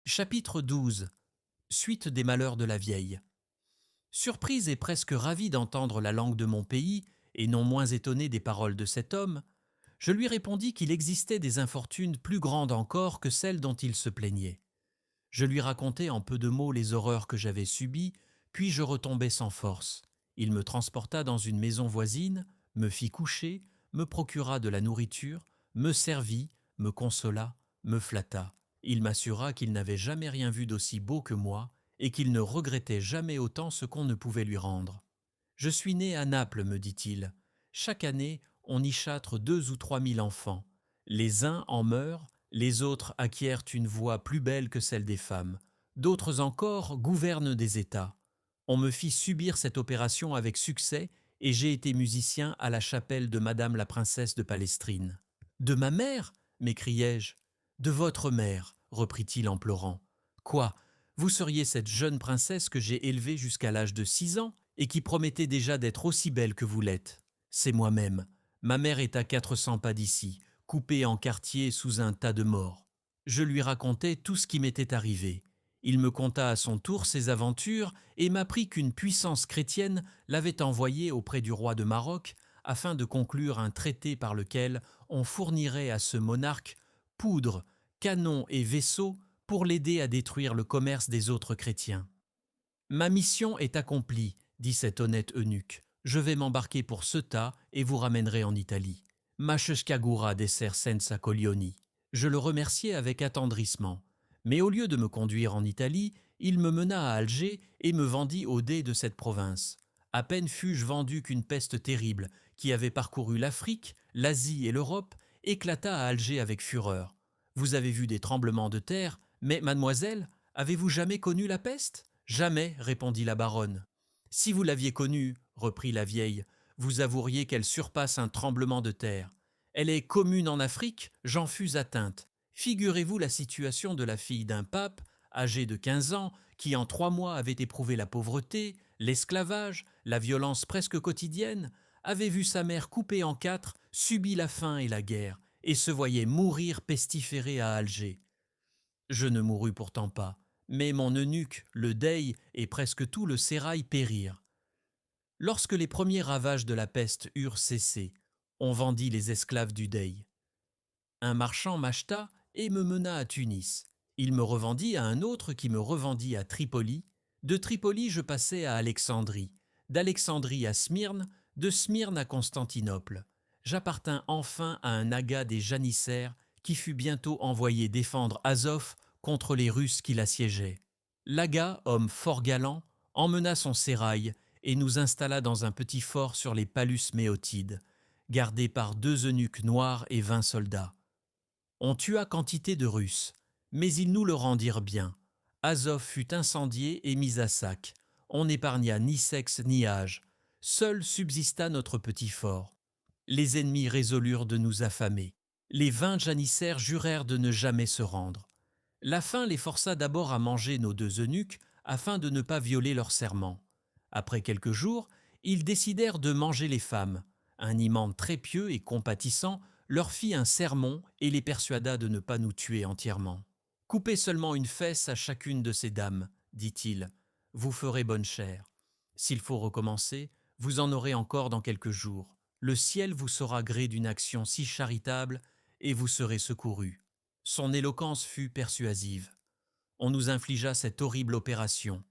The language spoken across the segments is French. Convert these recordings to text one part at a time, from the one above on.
Chapitre 12. Suite des malheurs de la vieille. Surprise et presque ravie d'entendre la langue de mon pays, et non moins étonnée des paroles de cet homme, je lui répondis qu'il existait des infortunes plus grandes encore que celles dont il se plaignait. Je lui racontai en peu de mots les horreurs que j'avais subies, puis je retombai sans force. Il me transporta dans une maison voisine, me fit coucher, me procura de la nourriture, me servit, me consola, me flatta. Il m'assura qu'il n'avait jamais rien vu d'aussi beau que moi et qu'il ne regrettait jamais autant ce qu'on ne pouvait lui rendre. Je suis né à Naples, me dit-il. Chaque année, on y châtre 2 ou 3 000 enfants. Les uns en meurent, les autres acquièrent une voix plus belle que celle des femmes. D'autres encore gouvernent des États. On me fit subir cette opération avec succès et j'ai été musicien à la chapelle de Madame la princesse de Palestrine. « De ma mère » m'écriai-je. « De votre mère » reprit-il en pleurant. « Quoi ? Vous seriez cette jeune princesse que j'ai élevée jusqu'à l'âge de 6 ans et qui promettait déjà d'être aussi belle que vous l'êtes. C'est moi-même. Ma mère est à 400 pas d'ici, coupée en quartiers sous un tas de morts. » Je lui racontai tout ce qui m'était arrivé. Il me conta à son tour ses aventures et m'apprit qu'une puissance chrétienne l'avait envoyé auprès du roi de Maroc afin de conclure un traité par lequel on fournirait à ce monarque poudre, canons et vaisseaux pour l'aider à détruire le commerce des autres chrétiens. « Ma mission est accomplie, dit cet honnête eunuque. Je vais m'embarquer pour Ceuta et vous ramènerai en Italie. Macescagura desser senza coglioni. » Je le remerciai avec attendrissement. Mais au lieu de me conduire en Italie, il me mena à Alger et me vendit aux dés de cette province. À peine fus-je vendu qu'une peste terrible, qui avait parcouru l'Afrique, l'Asie et l'Europe, éclata à Alger avec fureur. Vous avez vu des tremblements de terre, mais, mademoiselle, avez-vous jamais connu la peste ? Jamais, répondit la baronne. Si vous l'aviez connue, reprit la vieille, vous avoueriez qu'elle surpasse un tremblement de terre. Elle est commune en Afrique, j'en fus atteinte. Figurez-vous la situation de la fille d'un pape, âgée de 15 ans, qui en 3 mois avait éprouvé la pauvreté, l'esclavage, la violence presque quotidienne, avait vu sa mère coupée en 4, subi la faim et la guerre, et se voyait mourir pestiférée à Alger. Je ne mourus pourtant pas, mais mon eunuque, le Dey et presque tout le sérail périrent. Lorsque les premiers ravages de la peste eurent cessé, on vendit les esclaves du Dey. Un marchand m'acheta et me mena à Tunis. Il me revendit à un autre qui me revendit à Tripoli. De Tripoli, je passai à Alexandrie. D'Alexandrie à Smyrne, de Smyrne à Constantinople. J'appartins enfin à un aga des janissaires qui fut bientôt envoyé défendre Azov contre les Russes qui l'assiégeaient. L'aga, homme fort galant, emmena son sérail et nous installa dans un petit fort sur les Palus Méotides, gardé par 2 eunuques noirs et 20 soldats. On tua quantité de Russes, mais ils nous le rendirent bien. Azov fut incendié et mis à sac. On n'épargna ni sexe ni âge. Seul subsista notre petit fort. Les ennemis résolurent de nous affamer. Les 20 janissaires jurèrent de ne jamais se rendre. La faim les força d'abord à manger nos 2 eunuques afin de ne pas violer leur serment. Après quelques jours, ils décidèrent de manger les femmes. Un imam très pieux et compatissant leur fit un sermon et les persuada de ne pas nous tuer entièrement. « Coupez seulement une fesse à chacune de ces dames, dit-il. Vous ferez bonne chère. S'il faut recommencer, vous en aurez encore dans quelques jours. Le ciel vous saura gré d'une action si charitable et vous serez secourus. » Son éloquence fut persuasive. On nous infligea cette horrible opération.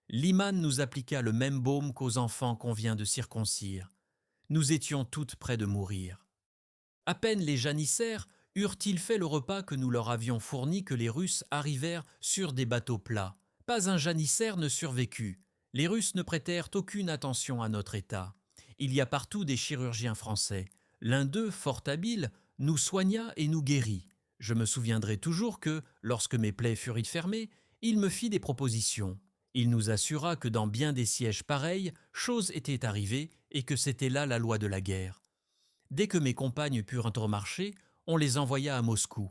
L'imam nous appliqua le même baume qu'aux enfants qu'on vient de circoncire. Nous étions toutes près de mourir. À peine les janissaires eurent-ils fait le repas que nous leur avions fourni que les Russes arrivèrent sur des bateaux plats. Pas un janissaire ne survécut. Les Russes ne prêtèrent aucune attention à notre état. Il y a partout des chirurgiens français. L'un d'eux, fort habile, nous soigna et nous guérit. Je me souviendrai toujours que, lorsque mes plaies furent fermées, il me fit des propositions. Il nous assura que dans bien des sièges pareils, chose était arrivée et que c'était là la loi de la guerre. Dès que mes compagnes purent remarcher, on les envoya à Moscou.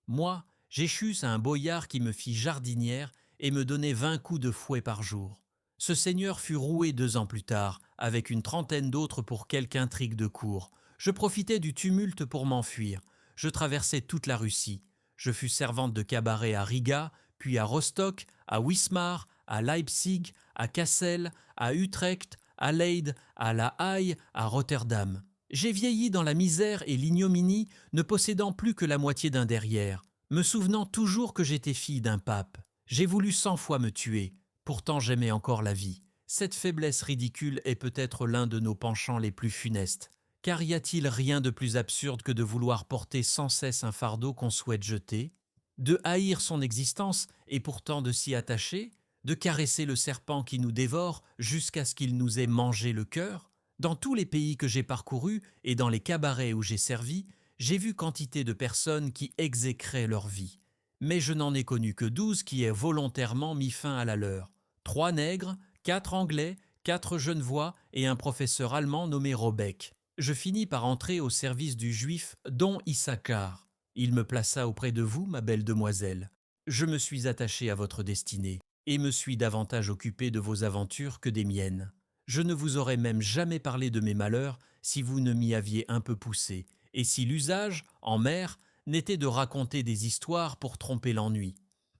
Moi, j'échus à un boyard qui me fit jardinière et me donnait 20 coups de fouet par jour. Ce seigneur fut roué 2 ans plus tard, avec une trentaine d'autres pour quelque intrigue de cour. Je profitais du tumulte pour m'enfuir. Je traversai toute la Russie. Je fus servante de cabaret à Riga, puis à Rostock, à Wismar, à Leipzig, à Cassel, à Utrecht, à Leyde, à La Haye, à Rotterdam. J'ai vieilli dans la misère et l'ignominie, ne possédant plus que la moitié d'un derrière, me souvenant toujours que j'étais fille d'un pape. J'ai voulu 100 fois me tuer, pourtant j'aimais encore la vie. Cette faiblesse ridicule est peut-être l'un de nos penchants les plus funestes. Car y a-t-il rien de plus absurde que de vouloir porter sans cesse un fardeau qu'on souhaite jeter, de haïr son existence et pourtant de s'y attacher, de caresser le serpent qui nous dévore jusqu'à ce qu'il nous ait mangé le cœur? Dans tous les pays que j'ai parcourus et dans les cabarets où j'ai servi, j'ai vu quantité de personnes qui exécraient leur vie. Mais je n'en ai connu que 12 qui aient volontairement mis fin à la leur. 3 nègres, 4 anglais, 4 genevois et un professeur allemand nommé Robeck. Je finis par entrer au service du juif Don Issachar. Il me plaça auprès de vous, ma belle demoiselle. Je me suis attaché à votre destinée et me suis davantage occupé de vos aventures que des miennes. Je ne vous aurais même jamais parlé de mes malheurs si vous ne m'y aviez un peu poussé, et si l'usage, en mer, n'était de raconter des histoires pour tromper l'ennui.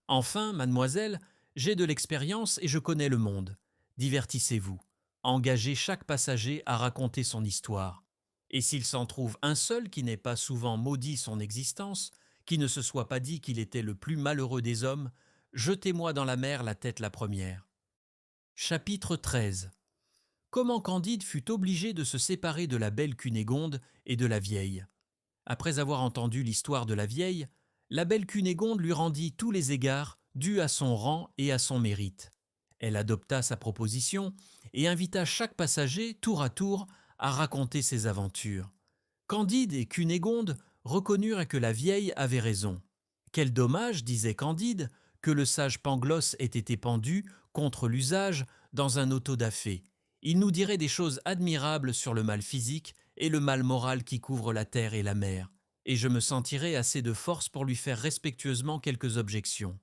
Enfin, mademoiselle, j'ai de l'expérience et je connais le monde. Divertissez-vous. Engagez chaque passager à raconter son histoire. Et s'il s'en trouve un seul qui n'ait pas souvent maudit son existence, qui ne se soit pas dit qu'il était le plus malheureux des hommes, jetez-moi dans la mer la tête la première. Chapitre 13. Comment Candide fut obligé de se séparer de la belle Cunégonde et de la vieille. Après avoir entendu l'histoire de la vieille, la belle Cunégonde lui rendit tous les égards dus à son rang et à son mérite. Elle adopta sa proposition et invita chaque passager, tour à tour, à raconter ses aventures. Candide et Cunégonde reconnurent que la vieille avait raison. Quel dommage, disait Candide, que le sage Pangloss ait été pendu, contre l'usage, dans un auto-da-fé. Il nous dirait des choses admirables sur le mal physique et le mal moral qui couvre la terre et la mer, et je me sentirais assez de force pour lui faire respectueusement quelques objections.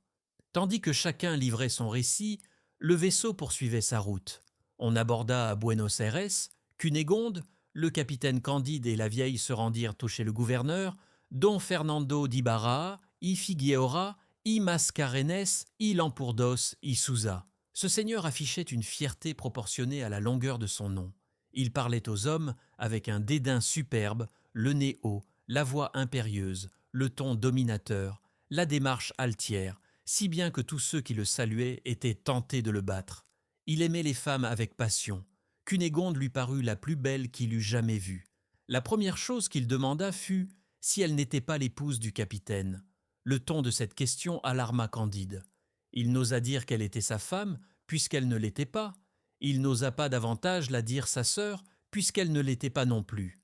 Tandis que chacun livrait son récit, le vaisseau poursuivait sa route. On aborda à Buenos Aires, Cunégonde, le capitaine Candide et la vieille se rendirent chez le gouverneur, Don Fernando d'Ibarra, y Figueora, y Mascarenes, y Lampourdos, y Souza. Ce seigneur affichait une fierté proportionnée à la longueur de son nom. Il parlait aux hommes avec un dédain superbe, le nez haut, la voix impérieuse, le ton dominateur, la démarche altière, si bien que tous ceux qui le saluaient étaient tentés de le battre. Il aimait les femmes avec passion. Cunégonde lui parut la plus belle qu'il eût jamais vue. La première chose qu'il demanda fut si elle n'était pas l'épouse du capitaine. Le ton de cette question alarma Candide. Il n'osa dire qu'elle était sa femme, puisqu'elle ne l'était pas. Il n'osa pas davantage la dire sa sœur, puisqu'elle ne l'était pas non plus.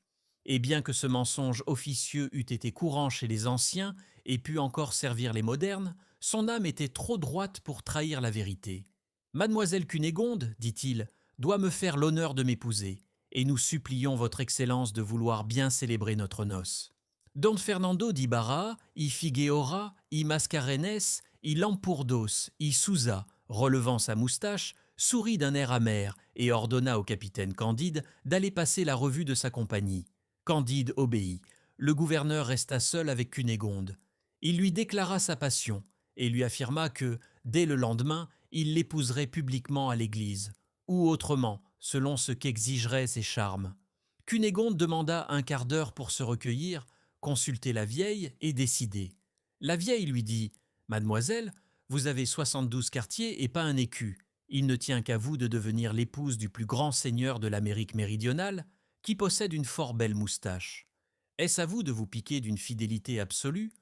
Et bien que ce mensonge officieux eût été courant chez les anciens et pût encore servir les modernes, son âme était trop droite pour trahir la vérité. « Mademoiselle Cunégonde, dit-il, doit me faire l'honneur de m'épouser, et nous supplions votre Excellence de vouloir bien célébrer notre noce. » Don Fernando d'Ibarra, y Figueora, y Mascarenes, y Lampourdos, y Souza, relevant sa moustache, sourit d'un air amer et ordonna au capitaine Candide d'aller passer la revue de sa compagnie. Candide obéit. Le gouverneur resta seul avec Cunégonde. Il lui déclara sa passion et lui affirma que, dès le lendemain, il l'épouserait publiquement à l'église, ou autrement, selon ce qu'exigeraient ses charmes. Cunégonde demanda un quart d'heure pour se recueillir, consulter la vieille et décider. La vieille lui dit « Mademoiselle, vous avez 72 quartiers et pas un écu. Il ne tient qu'à vous de devenir l'épouse du plus grand seigneur de l'Amérique méridionale, qui possède une fort belle moustache. Est-ce à vous de vous piquer d'une fidélité absolue?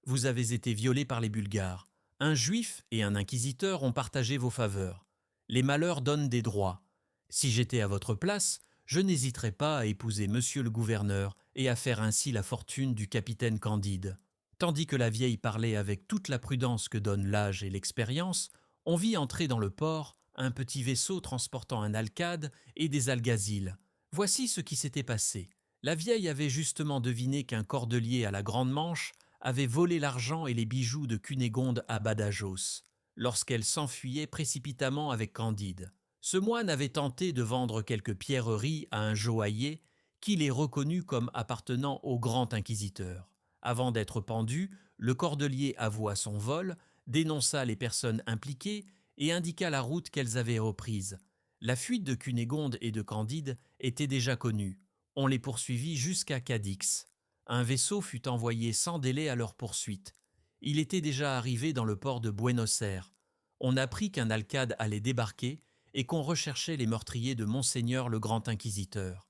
Vous avez été violée par les Bulgares. Un juif et un inquisiteur ont partagé vos faveurs. Les malheurs donnent des droits. Si j'étais à votre place, je n'hésiterais pas à épouser monsieur le gouverneur et à faire ainsi la fortune du capitaine Candide. » Tandis que la vieille parlait avec toute la prudence que donnent l'âge et l'expérience, on vit entrer dans le port un petit vaisseau transportant un alcade et des alguazils. Voici ce qui s'était passé. La vieille avait justement deviné qu'un cordelier à la grande manche avait volé l'argent et les bijoux de Cunégonde à Badajoz, lorsqu'elle s'enfuyait précipitamment avec Candide. Ce moine avait tenté de vendre quelques pierreries à un joaillier qui les reconnut comme appartenant au grand inquisiteur. Avant d'être pendu, le cordelier avoua son vol, dénonça les personnes impliquées et indiqua la route qu'elles avaient reprise. La fuite de Cunégonde et de Candide était déjà connue. On les poursuivit jusqu'à Cadix. Un vaisseau fut envoyé sans délai à leur poursuite. Il était déjà arrivé dans le port de Buenos Aires. On apprit qu'un alcade allait débarquer et qu'on recherchait les meurtriers de Monseigneur le Grand Inquisiteur.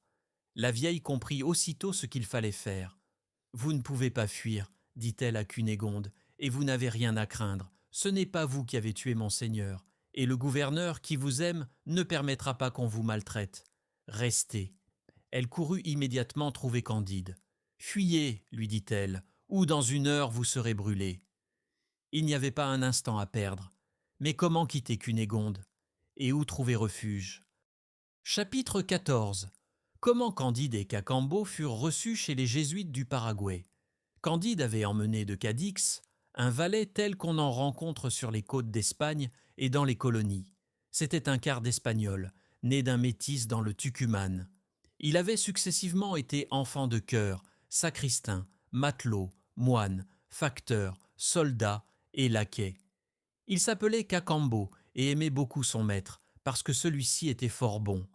La vieille comprit aussitôt ce qu'il fallait faire. « Vous ne pouvez pas fuir, dit-elle à Cunégonde, et vous n'avez rien à craindre. Ce n'est pas vous qui avez tué Monseigneur, et le gouverneur qui vous aime ne permettra pas qu'on vous maltraite. Restez. » Elle courut immédiatement trouver Candide. « Fuyez, lui dit-elle, ou dans 1 heure vous serez brûlé. » Il n'y avait pas un instant à perdre. Mais comment quitter Cunégonde? Et où trouver refuge? Chapitre 14. Comment Candide et Cacambo furent reçus chez les Jésuites du Paraguay. Candide avait emmené de Cadix un valet tel qu'on en rencontre sur les côtes d'Espagne et dans les colonies. C'était un quart d'Espagnol, né d'un métis dans le Tucumán. Il avait successivement été enfant de chœur, sacristain, matelot, moine, facteur, soldat et laquais. Il s'appelait Cacambo et aimait beaucoup son maître, parce que celui-ci était fort bon.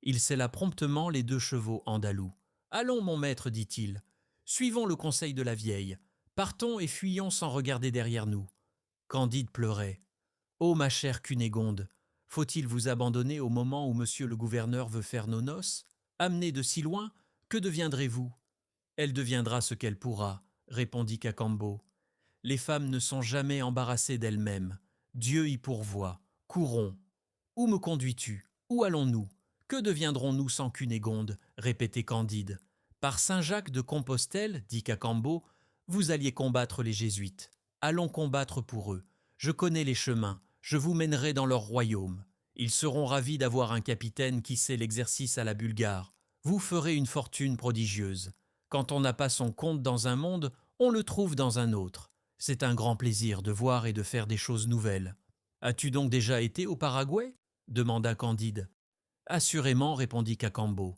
Il sella promptement les 2 chevaux andalous. « Allons, mon maître, dit-il, suivons le conseil de la vieille. Partons et fuyons sans regarder derrière nous. » Candide pleurait. « Ô ma chère Cunégonde, faut-il vous abandonner au moment où monsieur le gouverneur veut faire nos noces? Amenée de si loin, que deviendrez-vous? » « Elle deviendra ce qu'elle pourra, » répondit Cacambo. « Les femmes ne sont jamais embarrassées d'elles-mêmes. Dieu y pourvoit. Courons. »« Où me conduis-tu? Où allons-nous? Que deviendrons-nous sans Cunégonde? » répétait Candide. « Par Saint-Jacques de Compostelle, dit Cacambo, vous alliez combattre les Jésuites. Allons combattre pour eux. Je connais les chemins. Je vous mènerai dans leur royaume. Ils seront ravis d'avoir un capitaine qui sait l'exercice à la bulgare. Vous ferez une fortune prodigieuse. Quand on n'a pas son compte dans un monde, on le trouve dans un autre. C'est un grand plaisir de voir et de faire des choses nouvelles. »« As-tu donc déjà été au Paraguay ?» demanda Candide. « Assurément, répondit Cacambo.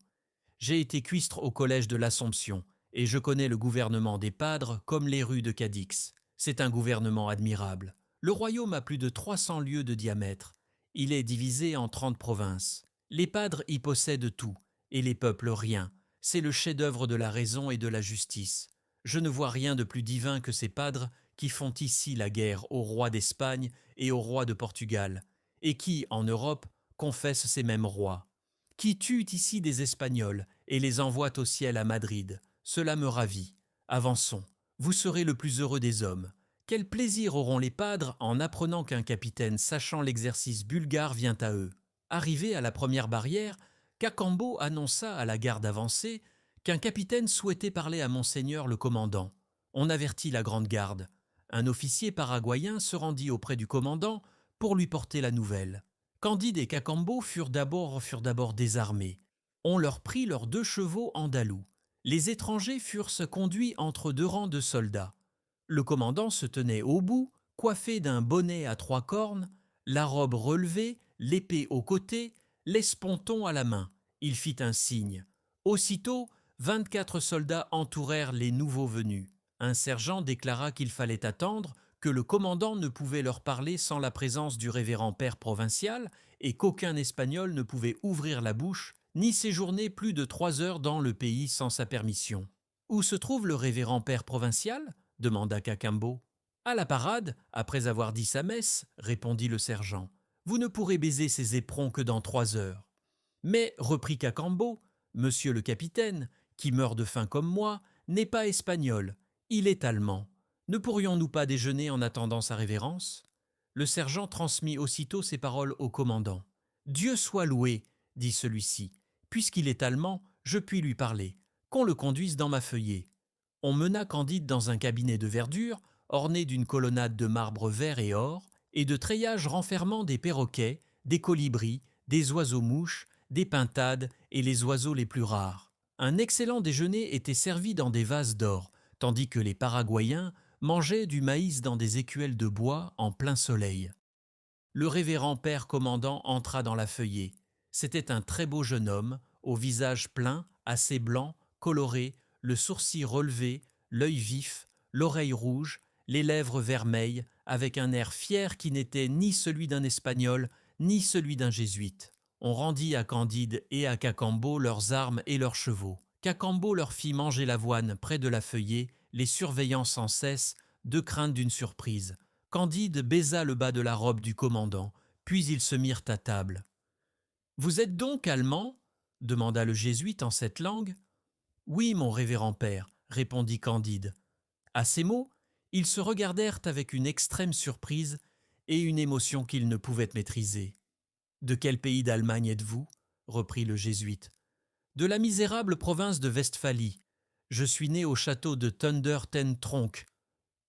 J'ai été cuistre au collège de l'Assomption, et je connais le gouvernement des Padres comme les rues de Cadix. C'est un gouvernement admirable. Le royaume a plus de 300 lieues de diamètre. Il est divisé en 30 provinces. Les Padres y possèdent tout, et les peuples rien. C'est le chef-d'œuvre de la raison et de la justice. Je ne vois rien de plus divin que ces Padres qui font ici la guerre au roi d'Espagne et au roi de Portugal, et qui, en Europe, confessent ces mêmes rois. Qui tuent ici des Espagnols et les envoient au ciel à Madrid. Cela me ravit. Avançons. Vous serez le plus heureux des hommes. Quel plaisir auront les Padres en apprenant qu'un capitaine sachant l'exercice bulgare vient à eux. » Arrivé à la première barrière, Cacambo annonça à la garde avancée qu'un capitaine souhaitait parler à Monseigneur le commandant. On avertit la grande garde. Un officier paraguayen se rendit auprès du commandant pour lui porter la nouvelle. Candide et Cacambo furent d'abord désarmés. On leur prit leurs 2 chevaux andalous. Les étrangers furent conduits entre 2 rangs de soldats. Le commandant se tenait au bout, coiffé d'un bonnet à 3 cornes, la robe relevée, l'épée au côté, l'esponton à la main. Il fit un signe. Aussitôt, 24 soldats entourèrent les nouveaux venus. Un sergent déclara qu'il fallait attendre, que le commandant ne pouvait leur parler sans la présence du révérend père provincial et qu'aucun Espagnol ne pouvait ouvrir la bouche ni séjourner plus de 3 heures dans le pays sans sa permission. « Où se trouve le révérend père provincial ?» demanda Cacambo. « À la parade, après avoir dit sa messe, » répondit le sergent. « Vous ne pourrez baiser ses éperons que dans 3 heures. »« Mais, reprit Cacambo, monsieur le capitaine, qui meurt de faim comme moi, n'est pas espagnol, il est allemand. Ne pourrions-nous pas déjeuner en attendant sa révérence ?» Le sergent transmit aussitôt ces paroles au commandant. « Dieu soit loué, dit celui-ci. Puisqu'il est allemand, je puis lui parler. Qu'on le conduise dans ma feuillée. » On mena Candide dans un cabinet de verdure, orné d'une colonnade de marbre vert et or, et de treillages renfermant des perroquets, des colibris, des oiseaux-mouches, des pintades et les oiseaux les plus rares. Un excellent déjeuner était servi dans des vases d'or, tandis que les Paraguayens mangeaient du maïs dans des écuelles de bois en plein soleil. Le révérend père commandant entra dans la feuillée. C'était un très beau jeune homme, au visage plein, assez blanc, coloré, le sourcil relevé, l'œil vif, l'oreille rouge, les lèvres vermeilles, avec un air fier qui n'était ni celui d'un Espagnol, ni celui d'un Jésuite. On rendit à Candide et à Cacambo leurs armes et leurs chevaux. Cacambo leur fit manger l'avoine près de la feuillée, les surveillant sans cesse, de crainte d'une surprise. Candide baisa le bas de la robe du commandant, puis ils se mirent à table. « Vous êtes donc allemand » demanda le jésuite en cette langue. « Oui, mon révérend père, » répondit Candide. À ces mots, ils se regardèrent avec une extrême surprise et une émotion qu'ils ne pouvaient maîtriser. « De quel pays d'Allemagne êtes-vous » reprit le jésuite. « De la misérable province de Westphalie. Je suis né au château de Thunder ten Tronckh. »«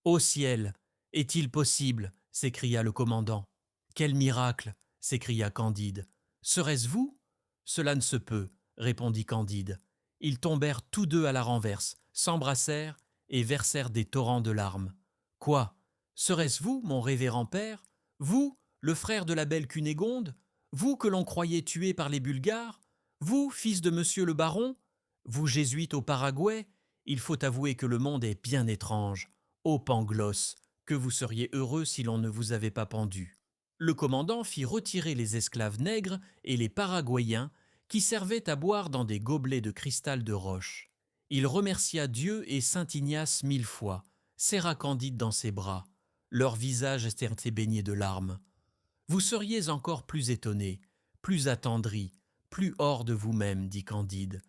Ô ciel, est-il possible » s'écria le commandant. « Quel miracle » s'écria Candide. « Serait-ce vous » ? Cela ne se peut, répondit Candide. Ils tombèrent tous deux à la renverse, s'embrassèrent et versèrent des torrents de larmes. « Quoi ? Serait-ce vous, mon révérend père ? Vous, le frère de la belle Cunégonde ? Vous que l'on croyait tué par les Bulgares ? Vous, fils de monsieur le baron ? Vous, jésuite au Paraguay ? Il faut avouer que le monde est bien étrange. Ô Pangloss, que vous seriez heureux si l'on ne vous avait pas pendu. » Le commandant fit retirer les esclaves nègres et les Paraguayens qui servaient à boire dans des gobelets de cristal de roche. Il remercia Dieu et saint Ignace 1000 fois, serra Candide dans ses bras. Leurs visages étaient baignés de larmes. « Vous seriez encore plus étonné, plus attendri, plus hors de vous-même, dit Candide,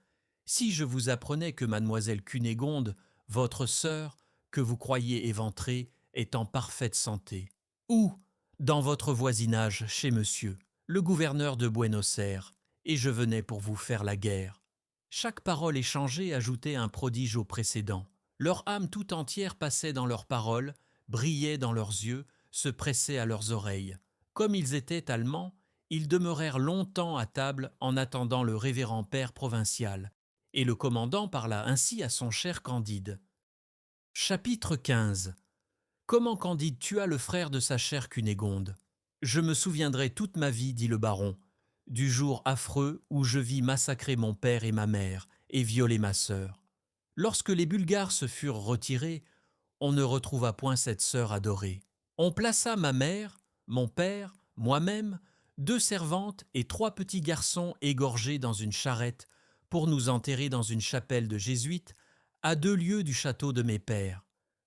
si je vous apprenais que mademoiselle Cunégonde, votre sœur, que vous croyez éventrée, est en parfaite santé. Où ? Dans votre voisinage, chez monsieur, le gouverneur de Buenos Aires, et je venais pour vous faire la guerre. » Chaque parole échangée ajoutait un prodige au précédent. Leur âme tout entière passait dans leurs paroles, brillait dans leurs yeux, se pressait à leurs oreilles. Comme ils étaient allemands, ils demeurèrent longtemps à table en attendant le révérend père provincial, et le commandant parla ainsi à son cher Candide. Chapitre 15. Comment Candide tua le frère de sa chère Cunégonde. Je me souviendrai toute ma vie, dit le baron, du jour affreux où je vis massacrer mon père et ma mère et violer ma sœur. Lorsque les Bulgares se furent retirés, on ne retrouva point cette sœur adorée. On plaça ma mère, mon père, moi-même, 2 servantes et 3 petits garçons égorgés dans une charrette pour nous enterrer dans une chapelle de jésuites à 2 lieues du château de mes pères.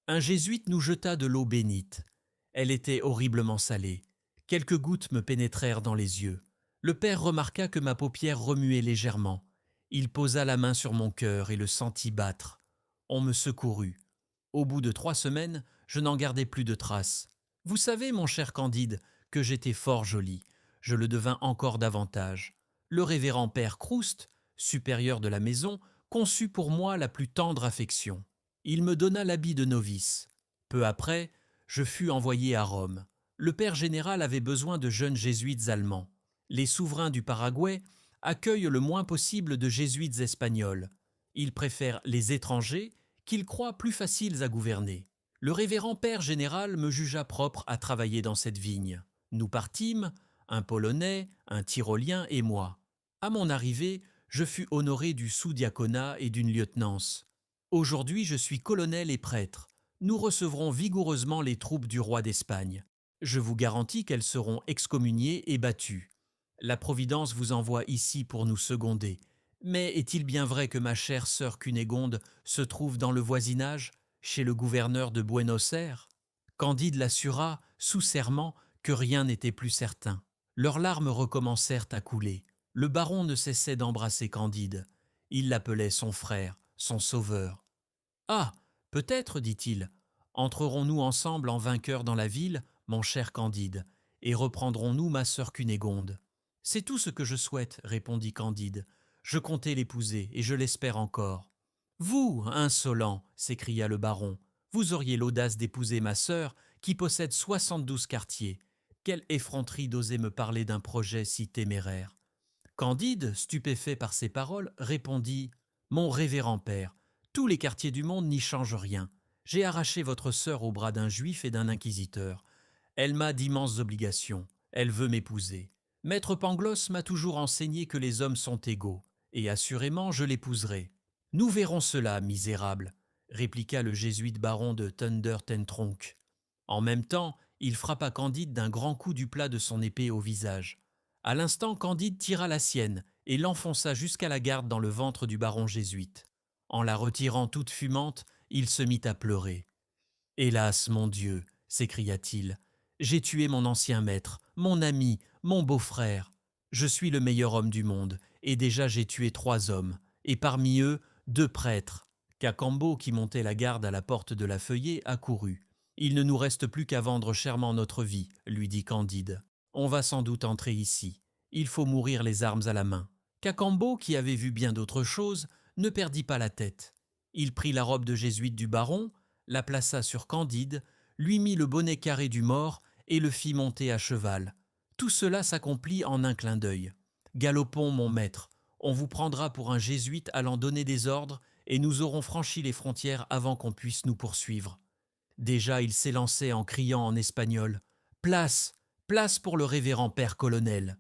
Un jésuite nous jeta de l'eau bénite. Elle était horriblement salée. Quelques gouttes me pénétrèrent dans les yeux. Le père remarqua que ma paupière remuait légèrement. Il posa la main sur mon cœur et le sentit battre. On me secourut. Au bout de 3 semaines, je n'en gardai plus de traces. Vous savez, mon cher Candide, que j'étais fort joli. Je le devins encore davantage. Le révérend père Croust, supérieur de la maison, conçut pour moi la plus tendre affection. Il me donna l'habit de novice. Peu après, je fus envoyé à Rome. Le père général avait besoin de jeunes jésuites allemands. Les souverains du Paraguay accueillent le moins possible de jésuites espagnols. Ils préfèrent les étrangers qu'ils croient plus faciles à gouverner. Le révérend père général me jugea propre à travailler dans cette vigne. Nous partîmes, un Polonais, un Tyrolien et moi. À mon arrivée, je fus honoré du sous-diaconat et d'une lieutenance. Aujourd'hui, je suis colonel et prêtre. Nous recevrons vigoureusement les troupes du roi d'Espagne. Je vous garantis qu'elles seront excommuniées et battues. La Providence vous envoie ici pour nous seconder. Mais est-il bien vrai que ma chère sœur Cunégonde se trouve dans le voisinage, chez le gouverneur de Buenos Aires ? Candide l'assura, sous serment, que rien n'était plus certain. Leurs larmes recommencèrent à couler. Le baron ne cessait d'embrasser Candide. Il l'appelait son frère, son sauveur. « Ah, peut-être, dit-il, entrerons-nous ensemble en vainqueurs dans la ville, mon cher Candide, et reprendrons-nous ma sœur Cunégonde. »« C'est tout ce que je souhaite, répondit Candide. Je comptais l'épouser, et je l'espère encore. »« Vous, insolent, s'écria le baron, vous auriez l'audace d'épouser ma sœur, qui possède 72 quartiers. Quelle effronterie d'oser me parler d'un projet si téméraire. » Candide, stupéfait par ces paroles, répondit « Mon révérend père, tous les quartiers du monde n'y changent rien. J'ai arraché votre sœur au bras d'un juif et d'un inquisiteur. Elle m'a d'immenses obligations. Elle veut m'épouser. Maître Pangloss m'a toujours enseigné que les hommes sont égaux, et assurément je l'épouserai. Nous verrons cela, misérable. répliqua le jésuite baron de Thunder ten Tronckh. En même temps, il frappa Candide d'un grand coup du plat de son épée au visage. À l'instant, Candide tira la sienne et l'enfonça jusqu'à la garde dans le ventre du baron jésuite. En la retirant toute fumante, il se mit à pleurer. « Hélas, mon Dieu !» s'écria-t-il. « J'ai tué mon ancien maître, mon ami, mon beau-frère. Je suis le meilleur homme du monde, et déjà j'ai tué 3 hommes, et parmi eux 2 prêtres. » Cacambo, qui montait la garde à la porte de la Feuillée, accourut. « Il ne nous reste plus qu'à vendre chèrement notre vie, » lui dit Candide. « On va sans doute entrer ici. Il faut mourir les armes à la main. » Cacambo, qui avait vu bien d'autres choses, ne perdit pas la tête. Il prit la robe de jésuite du baron, la plaça sur Candide, lui mit le bonnet carré du mort et le fit monter à cheval. Tout cela s'accomplit en un clin d'œil. « Galopons, mon maître, on vous prendra pour un jésuite allant donner des ordres et nous aurons franchi les frontières avant qu'on puisse nous poursuivre. » Déjà il s'élançait en criant en espagnol « Place, place pour le révérend père colonel !»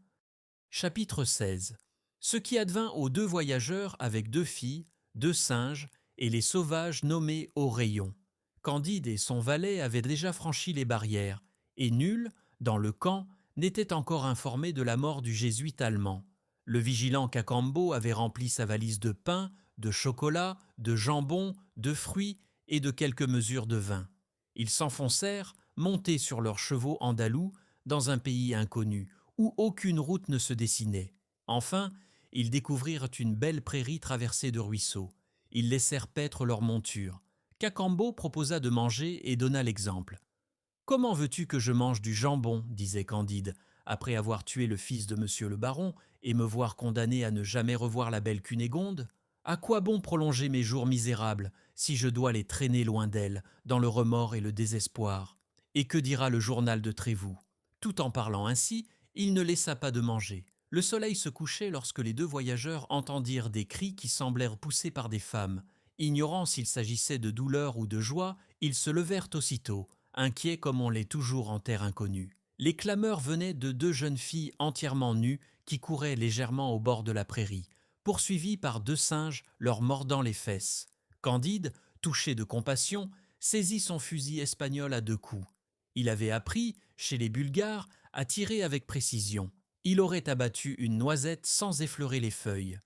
Chapitre 16. Ce qui advint aux 2 voyageurs avec 2 filles, 2 singes et les sauvages nommés au rayon. Candide et son valet avaient déjà franchi les barrières, et nul, dans le camp, n'était encore informé de la mort du jésuite allemand. Le vigilant Cacambo avait rempli sa valise de pain, de chocolat, de jambon, de fruits et de quelques mesures de vin. Ils s'enfoncèrent, montés sur leurs chevaux andalous, dans un pays inconnu, où aucune route ne se dessinait. Enfin, ils découvrirent une belle prairie traversée de ruisseaux. Ils laissèrent paître leurs montures. Cacambo proposa de manger et donna l'exemple. « Comment veux-tu que je mange du jambon ?» disait Candide, après avoir tué le fils de monsieur le baron et me voir condamné à ne jamais revoir la belle Cunégonde. À quoi bon prolonger mes jours misérables si je dois les traîner loin d'elle, dans le remords et le désespoir? Et que dira le journal de Trévoux ? Tout en parlant ainsi, il ne laissa pas de manger. Le soleil se couchait lorsque les 2 voyageurs entendirent des cris qui semblèrent poussés par des femmes. Ignorant s'il s'agissait de douleur ou de joie, ils se levèrent aussitôt, inquiets comme on l'est toujours en terre inconnue. Les clameurs venaient de 2 jeunes filles entièrement nues qui couraient légèrement au bord de la prairie, poursuivies par 2 singes leur mordant les fesses. Candide, touché de compassion, saisit son fusil espagnol à 2 coups. Il avait appris, chez les Bulgares, à tirer avec précision. Il aurait abattu une noisette sans effleurer les feuilles.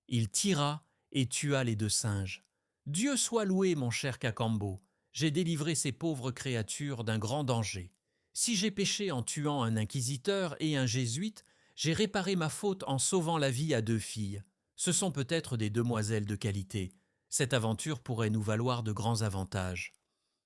Il tira et tua les 2 singes. « Dieu soit loué, mon cher Cacambo, j'ai délivré ces pauvres créatures d'un grand danger. Si j'ai péché en tuant un inquisiteur et un jésuite, j'ai réparé ma faute en sauvant la vie à 2 filles. Ce sont peut-être des demoiselles de qualité. Cette aventure pourrait nous valoir de grands avantages. »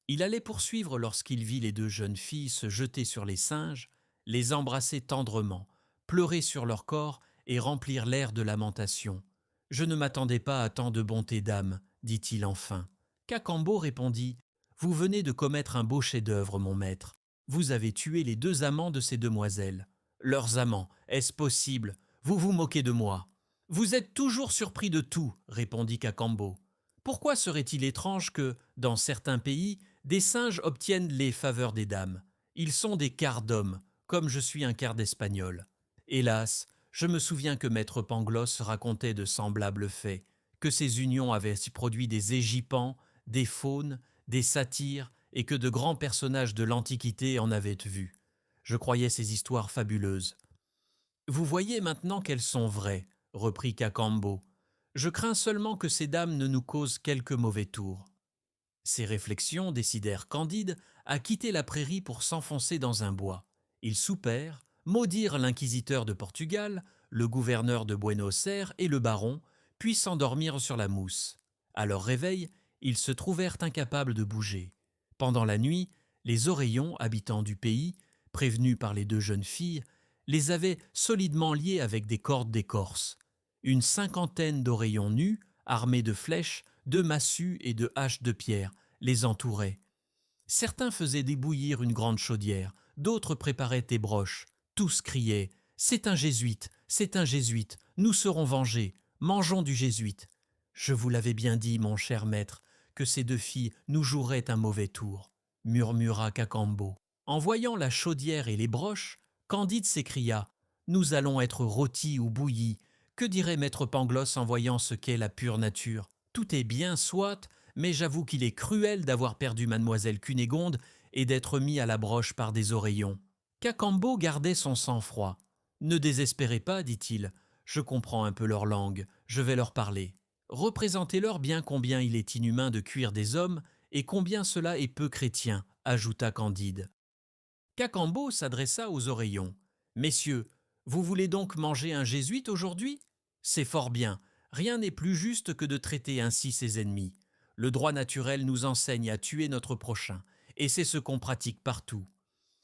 Il allait poursuivre lorsqu'il vit les 2 jeunes filles se jeter sur les singes, les embrasser tendrement, pleurer sur leur corps et remplir l'air de lamentation. « Je ne m'attendais pas à tant de bonté d'âme, » dit-il enfin. Cacambo répondit « Vous venez de commettre un beau chef-d'œuvre, mon maître. Vous avez tué les 2 amants de ces demoiselles. »« Leurs amants, est-ce possible? Vous vous moquez de moi. »« Vous êtes toujours surpris de tout, » répondit Cacambo. « Pourquoi serait-il étrange que, dans certains pays, des singes obtiennent les faveurs des dames? Ils sont des quarts d'hommes, comme je suis un quart d'Espagnol. Hélas, je me souviens que maître Pangloss racontait de semblables faits, que ces unions avaient produit des égypans, des faunes, des satyres, et que de grands personnages de l'Antiquité en avaient vu. Je croyais ces histoires fabuleuses. « Vous voyez maintenant qu'elles sont vraies, » reprit Cacambo. « Je crains seulement que ces dames ne nous causent quelque mauvais tour. » Ces réflexions décidèrent Candide à quitter la prairie pour s'enfoncer dans un bois. Ils soupèrent, maudirent l'inquisiteur de Portugal, le gouverneur de Buenos Aires et le baron, puis s'endormirent sur la mousse. À leur réveil, ils se trouvèrent incapables de bouger. Pendant la nuit, les oreillons, habitants du pays, prévenus par les 2 jeunes filles, les avaient solidement liés avec des cordes d'écorce. Une 50aine d'oreillons nus, armés de flèches, de massues et de haches de pierre, les entouraient. Certains faisaient débouillir une grande chaudière, d'autres préparaient des broches. Tous criaient « C'est un jésuite, c'est un jésuite, nous serons vengés, mangeons du jésuite. » Je vous l'avais bien dit, mon cher maître, que ces 2 filles nous joueraient un mauvais tour, murmura Cacambo. En voyant la chaudière et les broches, Candide s'écria « Nous allons être rôtis ou bouillis. Que dirait maître Pangloss en voyant ce qu'est la pure nature? Tout est bien, soit, mais j'avoue qu'il est cruel d'avoir perdu mademoiselle Cunégonde et d'être mis à la broche par des oreillons. Cacambo gardait son sang-froid. Ne désespérez pas, dit-il, je comprends un peu leur langue, je vais leur parler. Représentez-leur bien combien il est inhumain de cuire des hommes et combien cela est peu chrétien, ajouta Candide. Cacambo s'adressa aux oreillons. Messieurs, vous voulez donc manger un jésuite aujourd'hui? C'est fort bien, rien n'est plus juste que de traiter ainsi ses ennemis. Le droit naturel nous enseigne à tuer notre prochain, et c'est ce qu'on pratique partout.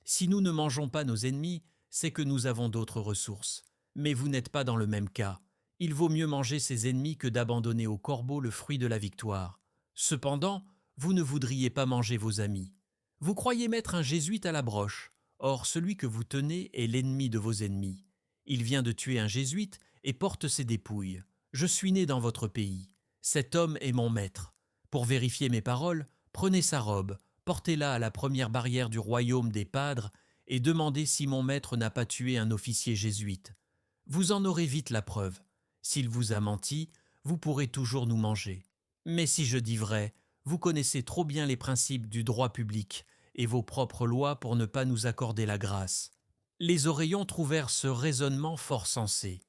Si nous ne mangeons pas nos ennemis, c'est que nous avons d'autres ressources. Mais vous n'êtes pas dans le même cas. Il vaut mieux manger ses ennemis que d'abandonner au corbeau le fruit de la victoire. Cependant, vous ne voudriez pas manger vos amis. Vous croyez mettre un jésuite à la broche. Or, celui que vous tenez est l'ennemi de vos ennemis. Il vient de tuer un jésuite et porte ses dépouilles. Je suis né dans votre pays. Cet homme est mon maître. Pour vérifier mes paroles, prenez sa robe, portez-la à la première barrière du royaume des Padres et demandez si mon maître n'a pas tué un officier jésuite. Vous en aurez vite la preuve. S'il vous a menti, vous pourrez toujours nous manger. Mais si je dis vrai, vous connaissez trop bien les principes du droit public et vos propres lois pour ne pas nous accorder la grâce. Les oreillons trouvèrent ce raisonnement fort sensé.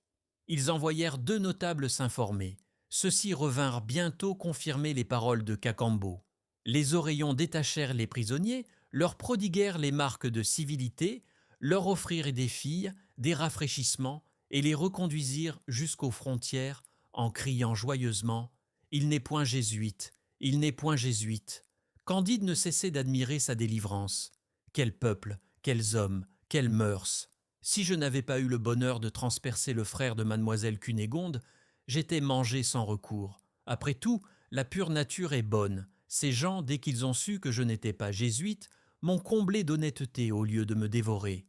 Ils envoyèrent 2 notables s'informer. Ceux-ci revinrent bientôt confirmer les paroles de Cacambo. Les oreillons détachèrent les prisonniers, leur prodiguèrent les marques de civilité, leur offrirent des filles, des rafraîchissements et les reconduisirent jusqu'aux frontières en criant joyeusement « Il n'est point jésuite, il n'est point jésuite ». Candide ne cessait d'admirer sa délivrance. Quel peuple, quels hommes, quelles mœurs! Si je n'avais pas eu le bonheur de transpercer le frère de mademoiselle Cunégonde, j'étais mangé sans recours. Après tout, la pure nature est bonne. Ces gens, dès qu'ils ont su que je n'étais pas jésuite, m'ont comblé d'honnêteté au lieu de me dévorer.